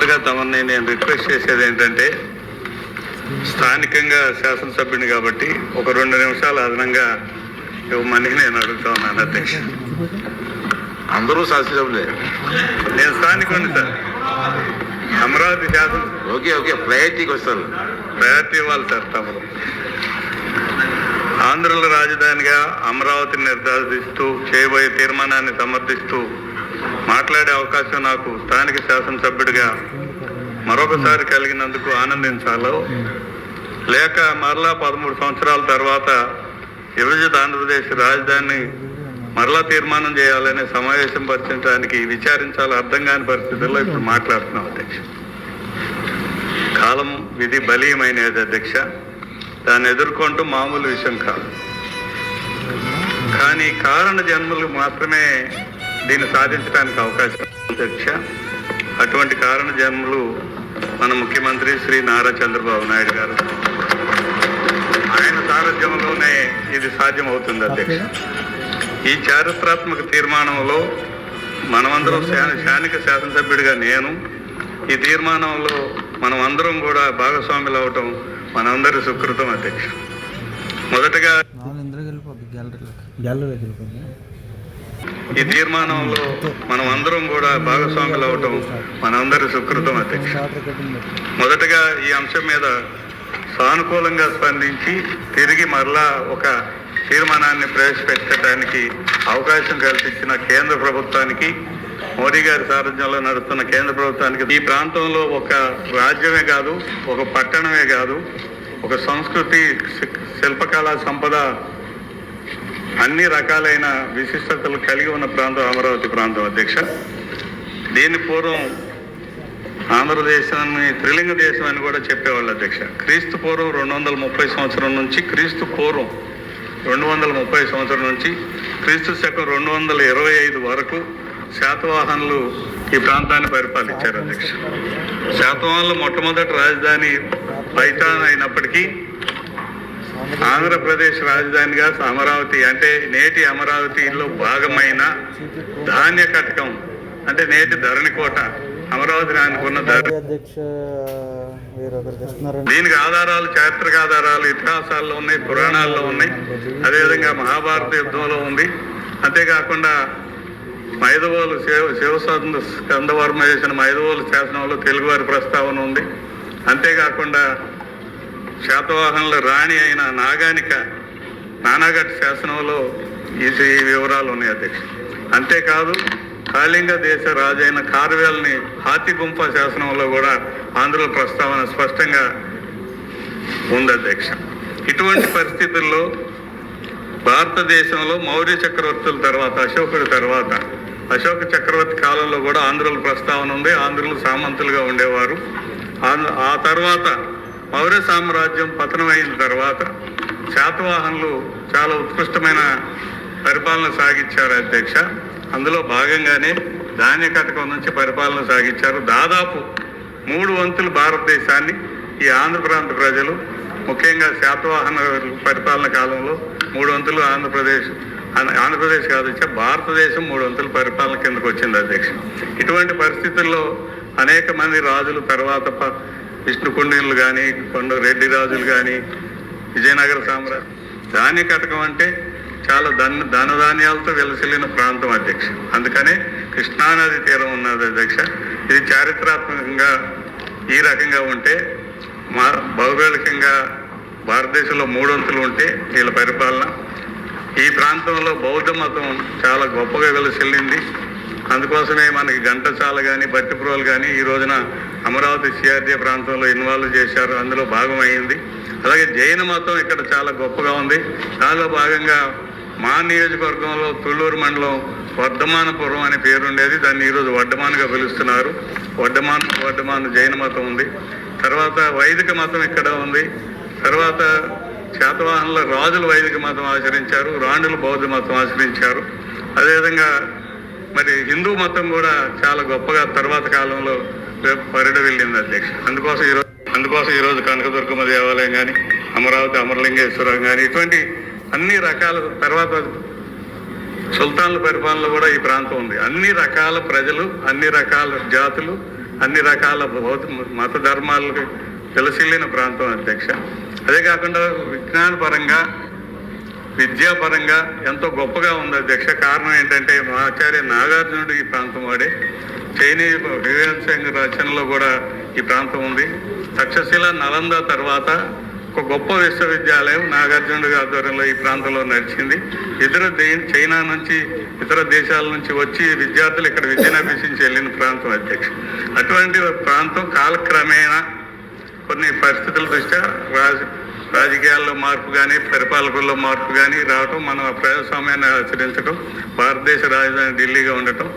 మొట్టమొదటిగా తమని నేను రిక్వెస్ట్ చేసేది ఏంటంటే, స్థానికంగా శాసనసభ్యుని కాబట్టి ఒక 2 నిమిషాలు అదనంగా ఇవ్వమని నేను అడుగుతా ఉన్నాను అధ్యక్ష. అందరూ శాసనసభ్యులే. నేను స్థానికుడిని సార్. అమరావతి శాసన ఓకే ప్రయారిటీకి వస్తారు. ప్రయారిటీ ఇవ్వాలి సార్. తమరు ఆంధ్రుల రాజధానిగా అమరావతిని నిర్ధారిస్తూ చేయబోయే తీర్మానాన్ని సమర్థిస్తూ మాట్లాడే అవకాశం నాకు స్థానిక శాసనసభ్యుడిగా మరొకసారి కలిగినందుకు ఆనందించాలో, లేక మరలా 13 సంవత్సరాల తర్వాత విభజిత ఆంధ్రప్రదేశ్ రాజధాని మరలా తీర్మానం చేయాలనే సమావేశం పరిచయించడానికి విచారించాలో అర్థం కాని పరిస్థితుల్లో ఇప్పుడు మాట్లాడుతున్నాం అధ్యక్ష. కాలం విధి బలీయమైనది అధ్యక్ష. దాన్ని ఎదుర్కొంటూ మామూలు విషయం కాదు. కానీ కారణ జన్మలు మాత్రమే దీన్ని సాధించడానికి అవకాశం అధ్యక్ష. అటువంటి కారణ జన్మలు మన ముఖ్యమంత్రి శ్రీ నారా చంద్రబాబు నాయుడు గారు. ఆయన సారథ్యంలోనే ఇది సాధ్యమవుతుంది అధ్యక్ష. ఈ చారిత్రాత్మక తీర్మానంలో మనమందరం స్థానిక శాసనసభ్యుడిగా నేను ఈ తీర్మానంలో మనం అందరం కూడా భాగస్వాములు అవటం మనందరి సుకృతం అధ్యక్ష. మొదటగా ఈ తీర్మానంలో మనం అందరం కూడా భాగస్వాములు అవటం మనందరి సుకృతం అధ్యక్ష. మొదటగా ఈ అంశం మీద సానుకూలంగా స్పందించి తిరిగి మరలా ఒక తీర్మానాన్ని ప్రవేశపెట్టడానికి అవకాశం కల్పించిన కేంద్ర ప్రభుత్వానికి, మోడీ గారి సారథ్యంలో నడుస్తున్న కేంద్ర ప్రభుత్వానికి, ఈ ప్రాంతంలో ఒక రాజ్యమే కాదు, ఒక పట్టణమే కాదు, ఒక సంస్కృతి, శిల్పకళా సంపద, అన్ని రకాలైన విశిష్టతలు కలిగి ఉన్న ప్రాంతం అమరావతి ప్రాంతం అధ్యక్ష. దీని పూర్వం ఆంధ్రదేశాన్ని త్రిలింగ దేశం అని కూడా చెప్పేవాళ్ళు అధ్యక్ష. క్రీస్తు పూర్వం 230 సంవత్సరం నుంచి, క్రీస్తు పూర్వం 230 సంవత్సరం నుంచి క్రీస్తు శకం 225 వరకు శాతవాహనులు ఈ ప్రాంతాన్ని పరిపాలించారు అధ్యక్ష. శాతవాహనులు మొట్టమొదటి రాజధాని పైఠాన్ అయినప్పటికీ ఆంధ్రప్రదేశ్ రాజధానిగా అమరావతి, అంటే నేటి అమరావతిలో భాగమైన ధాన్య కటకం, అంటే నేటి ధరణికోట, అమరావతిని అనుకున్న దీనికి ఆధారాలు, చారిత్రక ఆధారాలు ఇతిహాసాల్లో ఉన్నాయి, పురాణాల్లో ఉన్నాయి. అదేవిధంగా మహాభారత యుద్ధంలో ఉంది. అంతేకాకుండా మైదవోలు శివస్కందవర్మ చేసిన మైదవోలు శాసనంలో తెలుగువారి ప్రస్తావన ఉంది. అంతేకాకుండా శాతవాహనుల రాణి అయిన నానాఘట్ శాసనంలో ఈ వివరాలు ఉన్నాయి అధ్యక్ష. అంతేకాదు కాళింగ దేశ రాజైన కార్వేల్ని హాతిగుంప శాసనంలో కూడా ఆంధ్రుల ప్రస్తావన స్పష్టంగా ఉంది అధ్యక్ష. ఇటువంటి పరిస్థితుల్లో భారతదేశంలో మౌర్య చక్రవర్తుల తర్వాత, అశోకుడి తర్వాత, అశోక చక్రవర్తి కాలంలో కూడా ఆంధ్రుల ప్రస్తావన ఉంది. ఆంధ్రులు సామంతులుగా ఉండేవారు. ఆ తర్వాత మౌర్య సామ్రాజ్యం పతనమైన తర్వాత శాతవాహనులు చాలా ఉత్కృష్టమైన పరిపాలన సాగించారు అధ్యక్ష. అందులో భాగంగానే ధాన్య కటకం నుంచి పరిపాలన సాగించారు. దాదాపు 3 వంతులు భారతదేశాన్ని ఈ ఆంధ్ర ప్రాంత ప్రజలు, ముఖ్యంగా శాతవాహన పరిపాలన కాలంలో 3 వంతులు ఆంధ్రప్రదేశ్ కాదు భారతదేశం 3 వంతుల పరిపాలన కిందకు వచ్చింది అధ్యక్ష. ఇటువంటి పరిస్థితుల్లో అనేక మంది రాజులు తర్వాత విష్ణుకుండినులు కానీ, రెడ్డి రాజులు కానీ, విజయనగర సామ్రాజ్యం, ధాన్య కటకం అంటే చాలా ధనధాన్యాలతో వెలసిల్లిన ప్రాంతం అధ్యక్ష. అందుకనే కృష్ణానది తీరం ఉన్నది అధ్యక్ష. ఇది చారిత్రాత్మకంగా ఈ రకంగా ఉంటే, భౌగోళికంగా భారతదేశంలో 3 వంతులు ఉంటే వీళ్ళ పరిపాలన, ఈ ప్రాంతంలో బౌద్ధ మతం చాలా గొప్పగా వెలసిల్లింది. అందుకోసమే మనకి ఘంటసాల కానీ, బట్టిప్రోలు కానీ ఈ రోజున అమరావతి సిఆర్డీ ప్రాంతంలో ఇన్వాల్వ్ చేశారు, అందులో భాగమైంది. అలాగే జైన మతం ఇక్కడ చాలా గొప్పగా ఉంది. దానిలో భాగంగా మా నియోజకవర్గంలో తుళ్ళూరు మండలం వర్ధమానపురం అనే పేరుండేది, దాన్ని ఈరోజు వడ్డమాన్గా పిలుస్తున్నారు. వడ్డమాన్ జైన మతం ఉంది. తర్వాత వైదిక మతం ఇక్కడ ఉంది. తర్వాత శాతవాహనుల రాజులు వైదిక మతం ఆచరించారు, రాణులు బౌద్ధ మతం ఆచరించారు. అదేవిధంగా మరి హిందూ మతం కూడా చాలా గొప్పగా తర్వాత కాలంలో పరిడవిల్లింది అధ్యక్ష. అందుకోసం ఈరోజు కనకదుర్గమ్మ దేవాలయం కానీ, అమరావతి అమరలింగేశ్వరం కానీ, ఇటువంటి అన్ని రకాల, తర్వాత సుల్తాన్ల పరిపాలనలో కూడా ఈ ప్రాంతం ఉంది. అన్ని రకాల ప్రజలు, అన్ని రకాల జాతులు, అన్ని రకాల మత ధర్మాలకు తెలిసిల్లిన ప్రాంతం అధ్యక్ష. అదే కాకుండా విజ్ఞానపరంగా విద్యాపరంగా ఎంతో గొప్పగా ఉంది అధ్యక్ష. కారణం ఏంటంటే మా ఆచార్య నాగార్జునుడు ఈ ప్రాంతం వాడే. చైనీయ వివేకానంద రచనలో కూడా ఈ ప్రాంతం ఉంది. తక్షశిల నలంద తర్వాత ఒక గొప్ప విశ్వవిద్యాలయం నాగార్జునుడి ఆధ్వర్యంలో ఈ ప్రాంతంలో నడిచింది. చైనా నుంచి ఇతర దేశాల నుంచి వచ్చి విద్యార్థులు ఇక్కడ విద్యను అభ్యసించి వెళ్ళిన ప్రాంతం అధ్యక్ష. అటువంటి ప్రాంతం కాలక్రమేణా కొన్ని పరిస్థితుల దృష్ట్యా రాజకీయాల్లో మార్పు కానీ పరిపాలకుల్లో మార్పు కానీ రావటం, మనం ప్రజాస్వామ్యాన్ని ఆచరించడం, భారతదేశ రాజధాని ఢిల్లీగా ఉండటం,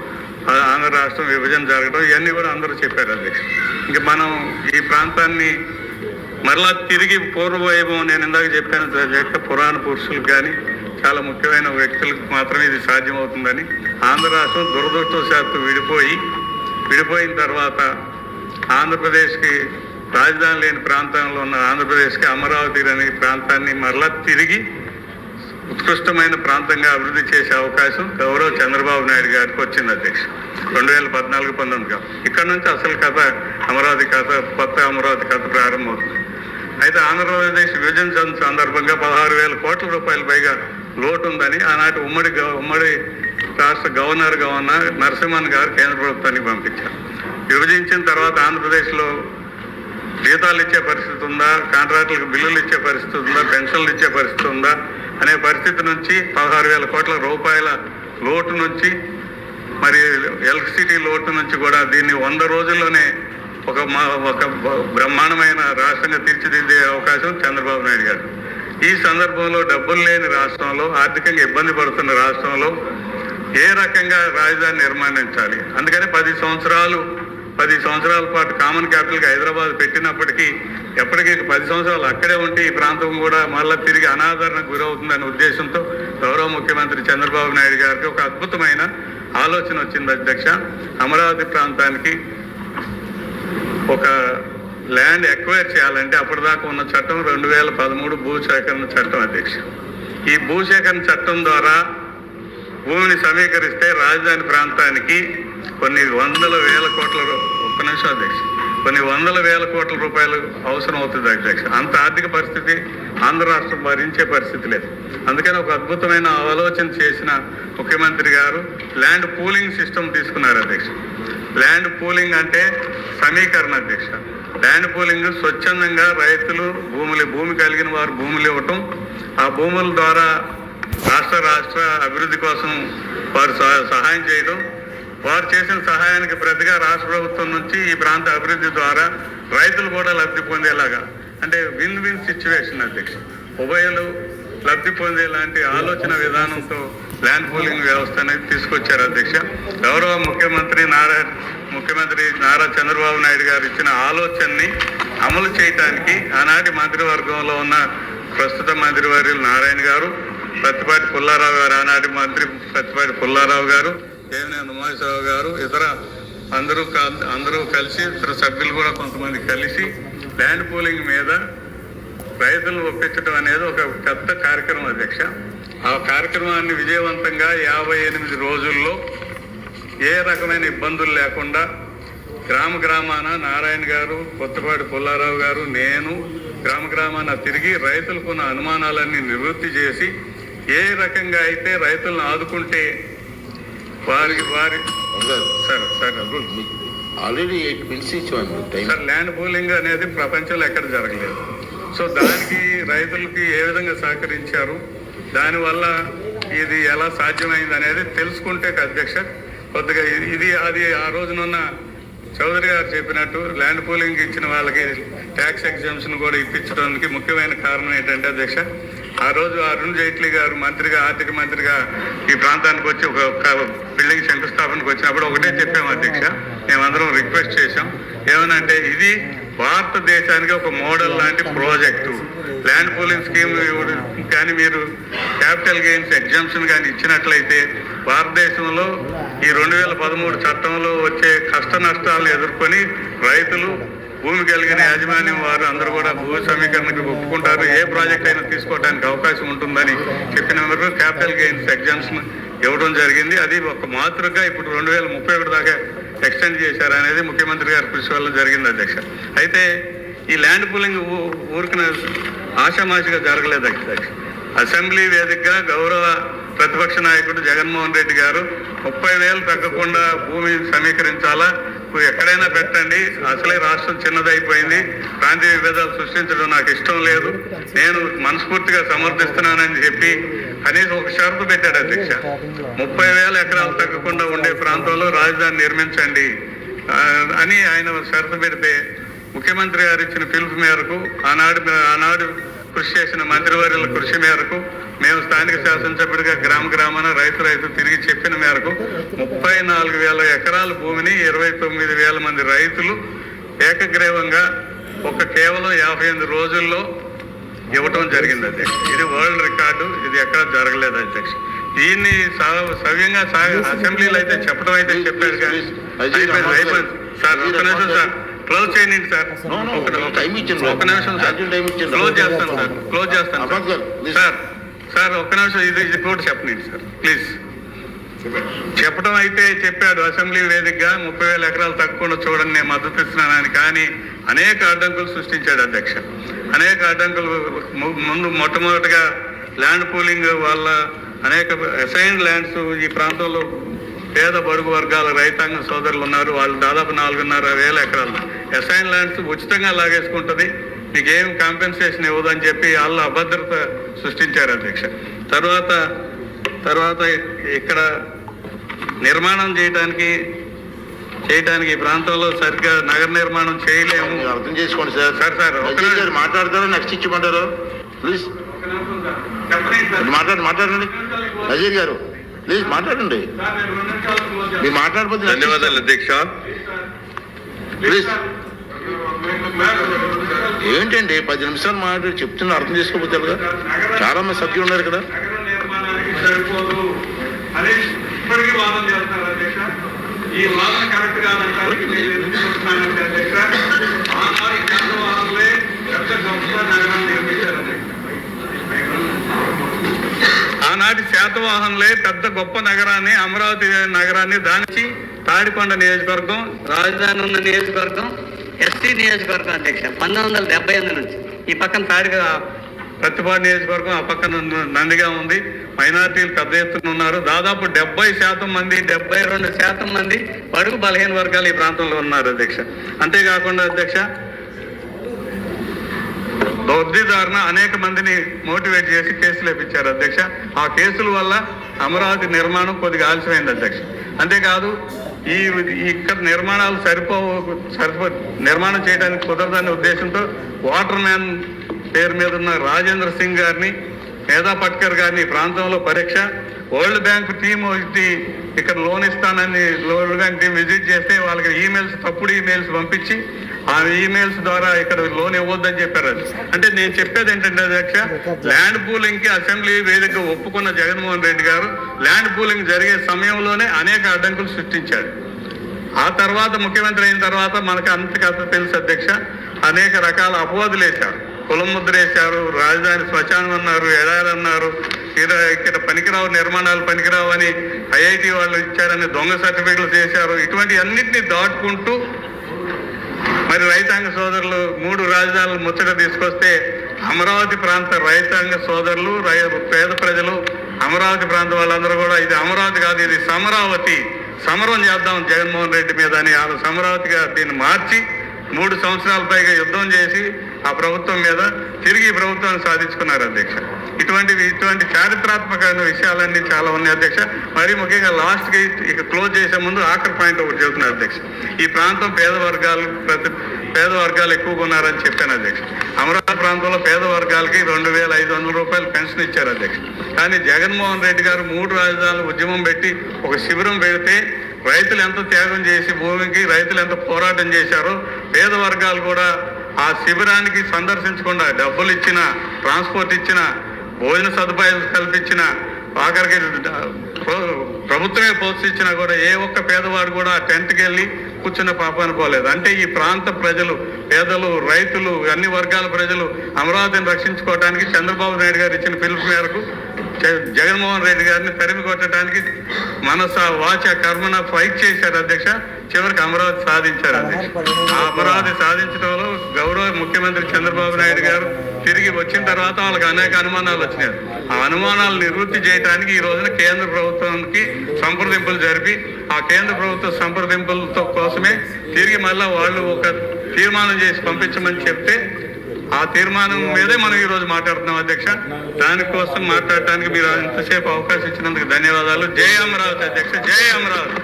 ఆంధ్ర రాష్ట్రం విభజన జరగడం, ఇవన్నీ కూడా అందరూ చెప్పారు అధ్యక్ష. ఇంక మనం ఈ ప్రాంతాన్ని మరలా తిరిగి పూర్వవైభవం, నేను ఇందాక చెప్పాను పురాణ పురుషులకు కానీ చాలా ముఖ్యమైన వ్యక్తులకు మాత్రమే ఇది సాధ్యమవుతుందని. ఆంధ్ర రాష్ట్రం దురదృష్టవశాత్తు విడిపోయిన తర్వాత ఆంధ్రప్రదేశ్కి రాజధాని లేని ప్రాంతంలో ఉన్న ఆంధ్రప్రదేశ్కి అమరావతి అనే ప్రాంతాన్ని మరలా తిరిగి ఉత్కృష్టమైన ప్రాంతంగా అభివృద్ధి చేసే అవకాశం గౌరవ చంద్రబాబు నాయుడు గారికి వచ్చింది అధ్యక్ష 2014-19 ఇక్కడ నుంచి అసలు కథ అమరావతి కథ, కొత్త అమరావతి కథ ప్రారంభమవుతుంది. అయితే ఆంధ్రప్రదేశ్ విభజన సందర్భంగా 16,000 కోట్ల రూపాయల పైగా లోటు ఉందని ఆనాటి ఉమ్మడి రాష్ట్ర గవర్నర్గా ఉన్న నరసింహన్ గారు కేంద్ర ప్రభుత్వానికి పంపించారు. విభజించిన తర్వాత ఆంధ్రప్రదేశ్లో జీతాలు ఇచ్చే పరిస్థితి ఉందా, కాంట్రాక్టులకు బిల్లులు ఇచ్చే పరిస్థితి ఉందా, పెన్షన్లు ఇచ్చే పరిస్థితి ఉందా అనే పరిస్థితి నుంచి 16,000 కోట్ల రూపాయల లోటు నుంచి, మరి ఎలక్ట్రిసిటీ లోటు నుంచి కూడా దీన్ని 100 రోజుల్లోనే ఒక బ్రహ్మాండమైన రాష్ట్రంగా తీర్చిదిద్దే అవకాశం చంద్రబాబు నాయుడు గారు. ఈ సందర్భంలో డబ్బులు లేని రాష్ట్రంలో, ఆర్థికంగా ఇబ్బంది పడుతున్న రాష్ట్రంలో ఏ రకంగా రాజధాని నిర్మాణించాలి, అందుకని 10 సంవత్సరాల పాటు కామన్ క్యాపిటల్గా హైదరాబాద్ పెట్టినప్పటికీ ఎప్పటికీ 10 సంవత్సరాలు అక్కడే ఉంటే ఈ ప్రాంతం కూడా మళ్ళీ తిరిగి అనాదరణకు గురవుతుందనే ఉద్దేశంతో గౌరవ ముఖ్యమంత్రి చంద్రబాబు నాయుడు గారికి ఒక అద్భుతమైన ఆలోచన వచ్చింది అధ్యక్ష. అమరావతి ప్రాంతానికి ఒక ల్యాండ్ ఎక్వైర్ చేయాలంటే అప్పటిదాకా ఉన్న చట్టం 2013 భూసేకరణ చట్టం అధ్యక్ష. ఈ భూసేకరణ చట్టం ద్వారా భూమిని సమీకరిస్తే రాజధాని ప్రాంతానికి కొన్ని వందల వేల కోట్ల రూపాయలు అవసరం అవుతుంది అధ్యక్ష. అంత ఆర్థిక పరిస్థితి ఆంధ్ర రాష్ట్రం భరించే పరిస్థితి లేదు. అందుకని ఒక అద్భుతమైన ఆలోచన చేసిన ముఖ్యమంత్రి గారు ల్యాండ్ పూలింగ్ సిస్టమ్ తీసుకున్నారు అధ్యక్ష. ల్యాండ్ పూలింగ్ అంటే సమీకరణ అధ్యక్ష. ల్యాండ్ పూలింగ్ స్వచ్ఛందంగా రైతులు భూమి కలిగిన వారు భూములు ఇవ్వటం, ఆ భూముల ద్వారా రాష్ట్ర అభివృద్ధి కోసం వారు సహాయం చేయడం, వారు చేసిన సహాయానికి ప్రతిగా రాష్ట్ర ప్రభుత్వం నుంచి ఈ ప్రాంత అభివృద్ధి ద్వారా రైతులు కూడా లబ్ధి పొందేలాగా, అంటే విన్ విన్ సిచ్యువేషన్ అధ్యక్ష. ఉభయలు లబ్ధి పొందేలాంటి ఆలోచన విధానంతో ల్యాండ్ పూలింగ్ వ్యవస్థ అనేది తీసుకొచ్చారు అధ్యక్ష. గౌరవ ముఖ్యమంత్రి నారా చంద్రబాబు నాయుడు గారు ఇచ్చిన ఆలోచనని అమలు చేయటానికి ఆనాటి మంత్రివర్గంలో ఉన్న ప్రస్తుత మంత్రివర్యులు నారాయణ గారు, ప్రత్తిపాటి పుల్లారావు గారు, ఆనాటి మంత్రి ప్రత్తిపాటి పుల్లారావు గారు, దేవినేని ఉమాశ్రావు గారు, అందరూ కలిసి, ఇతర సభ్యులు కూడా కొంతమంది కలిసి ల్యాండ్ పూలింగ్ మీద రైతులను ఒప్పించడం అనేది ఒక పెద్ద కార్యక్రమం అధ్యక్ష. ఆ కార్యక్రమాన్ని విజయవంతంగా 58 రోజుల్లో ఏ రకమైన ఇబ్బందులు లేకుండా గ్రామాన నారాయణ గారు, కొత్తపాటి పుల్లారావు గారు, నేను గ్రామాన తిరిగి రైతులకున్న అనుమానాలన్నీ నివృత్తి చేసి ఏ రకంగా అయితే రైతులను ఆదుకుంటే వారి ఆల్రెడీ 8 minutes ఇచ్చాను సార్. ల్యాండ్ పూలింగ్ అనేది ప్రపంచంలో ఎక్కడ జరగలేదు. సో దానికి రైతులకి ఏ విధంగా సహకరించారు, దానివల్ల ఇది ఎలా సాధ్యమైంది అనేది తెలుసుకుంటే అధ్యక్ష కొద్దిగా అది ఆ రోజునున్న చౌదరి గారు చెప్పినట్టు ల్యాండ్ పూలింగ్ ఇచ్చిన వాళ్ళకి ట్యాక్స్ ఎగ్జామ్షన్ కూడా ఇప్పించడానికి ముఖ్యమైన కారణం ఏంటంటే అధ్యక్ష, ఆ రోజు అరుణ్ జైట్లీ గారు ఆర్థిక మంత్రిగా ఈ ప్రాంతానికి వచ్చి ఒక బిల్డింగ్ శంకుస్థాపనకు వచ్చినప్పుడు ఒకటే చెప్పాము అధ్యక్ష, మేమందరం రిక్వెస్ట్ చేశాం. ఏమనంటే ఇది భారతదేశానికి ఒక మోడల్ లాంటి ప్రాజెక్టు. ల్యాండ్ పూలింగ్ స్కీమ్ కానీ మీరు క్యాపిటల్ గెయిన్స్ ఎగ్జామ్షన్ కానీ ఇచ్చినట్లయితే భారతదేశంలో ఈ 2013 చట్టంలో వచ్చే కష్ట నష్టాలను ఎదుర్కొని రైతులు, భూమి కలిగిన యాజమాన్యం వారు అందరూ కూడా భూ సమీకరణకు ఒప్పుకుంటారు, ఏ ప్రాజెక్ట్ అయినా తీసుకోవడానికి అవకాశం ఉంటుందని చెప్పినందుకు క్యాపిటల్ గెయిన్స్ ఎగ్జామ్షన్ ఇవ్వడం జరిగింది. అది ఒక మాతృగా ఇప్పుడు 2031 దాకా ఎక్స్టెండ్ చేశారు అనేది ముఖ్యమంత్రి గారి కృషి వల్ల జరిగింది అధ్యక్ష. అయితే ఈ ల్యాండ్ పూలింగ్ ఊరికిన ఆషామాషిగా జరగలేదు అధ్యక్ష. అసెంబ్లీ వేదికగా గౌరవ ప్రతిపక్ష నాయకుడు జగన్మోహన్ రెడ్డి గారు 30,000 తగ్గకుండా భూమి సమీకరించాలా, ఎక్కడైనా పెట్టండి, అసలే రాష్ట్రం చిన్నదైపోయింది, ప్రాంతీయ విభేదాలు సృష్టించడం నాకు ఇష్టం లేదు, నేను మనస్ఫూర్తిగా సమర్థిస్తున్నానని చెప్పి కనీసం ఒక షరతు పెట్టాడు అధ్యక్ష. 30,000 ఎకరాలు తగ్గకుండా ఉండే ప్రాంతంలో రాజధాని నిర్మించండి అని ఆయన షరతు పెడితే ముఖ్యమంత్రి గారు ఇచ్చిన పిలుపు మేరకు ఆనాడు కృషి చేసిన మంత్రివర్యుల కృషి మేరకు మేము స్థానిక శాసనసభ్యుడిగా గ్రామాన రైతు తిరిగి చెప్పిన మేరకు 34,000 ఎకరాల భూమిని 29,000 మంది రైతులు ఏకగ్రీవంగా కేవలం 58 రోజుల్లో ఇవ్వటం జరిగింది అధ్యక్ష. ఇది వరల్డ్ రికార్డు, ఇది ఎక్కడ జరగలేదు అధ్యక్ష. దీన్ని సవ్యంగా అసెంబ్లీలో అయితే చెప్పడం అయితే చెప్పారు కానీ అయిపోయింది సార్. ఒక్క నిమిషం సార్, క్లోజ్ చేయండి సార్, ఒక్క నిమిషం సార్, క్లోజ్ చేస్తాను సార్. సార్ ఒక్క నిమిషం, ఇది కూడా చెప్పండి సార్ ప్లీజ్. చెప్పడం అయితే చెప్పాడు అసెంబ్లీ వేదికగా 30,000 ఎకరాలు తగ్గకుండా చూడండి, నేను మద్దతు ఇస్తున్నానని. కానీ అనేక అడ్డంకులు సృష్టించాడు అధ్యక్ష. అనేక అడ్డంకులు మొట్టమొదటిగా ల్యాండ్ పూలింగ్ వల్ల అనేక అసైన్డ్ ల్యాండ్స్ ఈ ప్రాంతంలో పేద బడుగు వర్గాల రైతాంగ సోదరులు ఉన్నారు, వాళ్ళు దాదాపు 4,500 ఎకరాలు అసైన్ ల్యాండ్స్ ఉచితంగా లాగేసుకుంటుంది, మీకు ఏం కాంపెన్సేషన్ ఇవ్వదని చెప్పి వాళ్ళ అభద్రత సృష్టించారు అధ్యక్ష. తర్వాత ఇక్కడ నిర్మాణం చేయడానికి ఈ ప్రాంతంలో సరిగ్గా నగర నిర్మాణం చేయలేము. అర్థం చేసుకోండి సార్. సార్ మాట్లాడతారా, నెక్స్ట్ ఇచ్చిమంటారు ప్లీజ్? మాట్లాడండి నజీర్ గారు, ప్లీజ్ మాట్లాడండి. మీరు మాట్లాడకపోతే ధన్యవాదాలు అధ్యక్ష. ప్లీజ్ ఏంటండి 10 నిమిషాలు మాట్లాడి చెప్తున్నా, అర్థం చేసుకోకపోతే కదా. చాలా మంది సభ్యులు ఉన్నారు ఇక్కడ. ఆనాటి శాతవాహనులే పెద్ద గొప్ప నగరాన్ని, అమరావతి నగరాన్ని దానికి తాడికొండ నియోజకవర్గం, రాజధాని ఉన్న నియోజకవర్గం ఎస్టీ నియోజకవర్గం అధ్యక్ష 1978 నుంచి. ఈ పక్కన ప్రతిపాడు నియోజకవర్గం, ఆ పక్కన నందిగా ఉంది. మైనార్టీలు పెద్ద ఎత్తున ఉన్నారు. దాదాపు 70% మంది, 72% మంది బడుగు బలహీన వర్గాలు ఈ ప్రాంతంలో ఉన్నారు అధ్యక్ష. అంతేకాకుండా అధ్యక్ష, దొడ్డిదారున అనేక మందిని మోటివేట్ చేసి కేసులు వేపించారు అధ్యక్ష. ఆ కేసుల వల్ల అమరావతి నిర్మాణం కొద్దిగా ఆలస్యమైంది అధ్యక్ష. అంతేకాదు ఇక్కడ నిర్మాణాలు నిర్మాణం చేయడానికి కుదరదనే ఉద్దేశంతో వాటర్ మ్యాన్ పేరు మీద ఉన్న రాజేంద్ర సింగ్ గారిని, మేధా పట్కర్ గారిని ఈ ప్రాంతంలో పరీక్ష, వరల్డ్ బ్యాంక్ టీం ఇక్కడ లోన్ ఇస్తానని వరల్డ్ బ్యాంక్ టీం విజిట్ చేస్తే వాళ్ళకి తప్పుడు ఈమెయిల్స్ పంపించి ఆ ఈమెయిల్స్ ద్వారా ఇక్కడ లోన్ ఇవ్వద్దని చెప్పారు. అంటే నేను చెప్పేది ఏంటంటే అధ్యక్ష, ల్యాండ్ పూలింగ్ కి అసెంబ్లీ వేదిక ఒప్పుకున్న జగన్మోహన్ రెడ్డి గారు ల్యాండ్ పూలింగ్ జరిగే సమయంలోనే అనేక అడ్డంకులు సృష్టించాడు. ఆ తర్వాత ముఖ్యమంత్రి అయిన తర్వాత మనకు అంతకంత తెలుసు అధ్యక్ష, అనేక రకాల అపవాదులు వేశారు, కులం ముద్ర వేశారు, రాజధాని శ్మశానం అన్నారు, ఎడారి అన్నారు, ఇక్కడ పనికిరావు నిర్మాణాలు పనికిరావు అని ఐఐటి వాళ్ళు ఇచ్చారని దొంగ సర్టిఫికెట్లు చేశారు. ఇటువంటి అన్నింటినీ దాటుకుంటూ మరి రైతాంగ సోదరులు 3 రాజధానులు ముచ్చట తీసుకొస్తే అమరావతి ప్రాంత రైతాంగ సోదరులు, పేద ప్రజలు, అమరావతి ప్రాంతం వాళ్ళందరూ కూడా ఇది అమరావతి కాదు, ఇది సమరావతి, సమరం చేద్దాం జగన్మోహన్ రెడ్డి మీద అని సమరావతిగా దీన్ని మార్చి 3 సంవత్సరాల పైగా యుద్ధం చేసి ఆ ప్రభుత్వం మీద తిరిగి ప్రభుత్వాన్ని సాధించుకున్నారు అధ్యక్ష. ఇటువంటి చారిత్రాత్మకమైన విషయాలన్నీ చాలా ఉన్నాయి అధ్యక్ష. మరి ముఖ్యంగా లాస్ట్కి ఇక క్లోజ్ చేసే ముందు ఆఖరి పాయింట్ ఒకటి చెబుతున్నారు అధ్యక్ష. ఈ ప్రాంతం పేద వర్గాలు ఎక్కువగా ఉన్నారని చెప్పాను అధ్యక్ష. అమరావతి ప్రాంతంలో పేద వర్గాలకి 2,500 రూపాయలు పెన్షన్ ఇచ్చారు అధ్యక్ష. కానీ జగన్మోహన్ రెడ్డి గారు 3 రాజధానులు ఉద్యమం పెట్టి ఒక శిబిరం పెడితే రైతులు ఎంత త్యాగం చేసి భూమికి రైతులు ఎంత పోరాటం చేశారో, పేద వర్గాలు కూడా ఆ శిబిరానికి సందర్శించకుండా డబ్బులు ఇచ్చిన, ట్రాన్స్పోర్ట్ ఇచ్చిన, భోజన సదుపాయాలు కల్పించిన, ఆఖరికి ప్రభుత్వమే పోషించినా కూడా ఏ ఒక్క పేదవాడు కూడా టెంట్కి వెళ్ళి కూర్చున్న పాప అనుకోలేదు. అంటే ఈ ప్రాంత ప్రజలు, పేదలు, రైతులు, అన్ని వర్గాల ప్రజలు అమరావతిని రక్షించుకోవడానికి చంద్రబాబు నాయుడు గారు ఇచ్చిన పిలుపు మేరకు జగన్మోహన్ రెడ్డి గారిని తరిమి కొట్టడానికి మనస వాచ కర్మన ఫైట్ చేశారు అధ్యక్ష. చివరికి అమరావతి సాధించారు అధ్యక్ష. ఆ అమరావతి సాధించడంలో గౌరవ ముఖ్యమంత్రి చంద్రబాబు నాయుడు గారు తిరిగి వచ్చిన తర్వాత వాళ్ళకి అనేక అనుమానాలు వచ్చినాయి. ఆ అనుమానాలు నివృత్తి చేయడానికి ఈ రోజున కేంద్ర ప్రభుత్వానికి సంప్రదింపులు జరిపి ఆ కేంద్ర ప్రభుత్వ సంప్రదింపులతో కోసమే తిరిగి మళ్ళా వాళ్ళు ఒక తీర్మానం చేసి పంపించమని చెప్తే ఆ తీర్మానం మీదే మనం ఈ రోజు మాట్లాడుతున్నాం అధ్యక్ష. దానికోసం మాట్లాడటానికి మీరు ఇంతసేపు అవకాశం ఇచ్చినందుకు ధన్యవాదాలు. జై అమరావతి అధ్యక్ష, జై అమరావతి.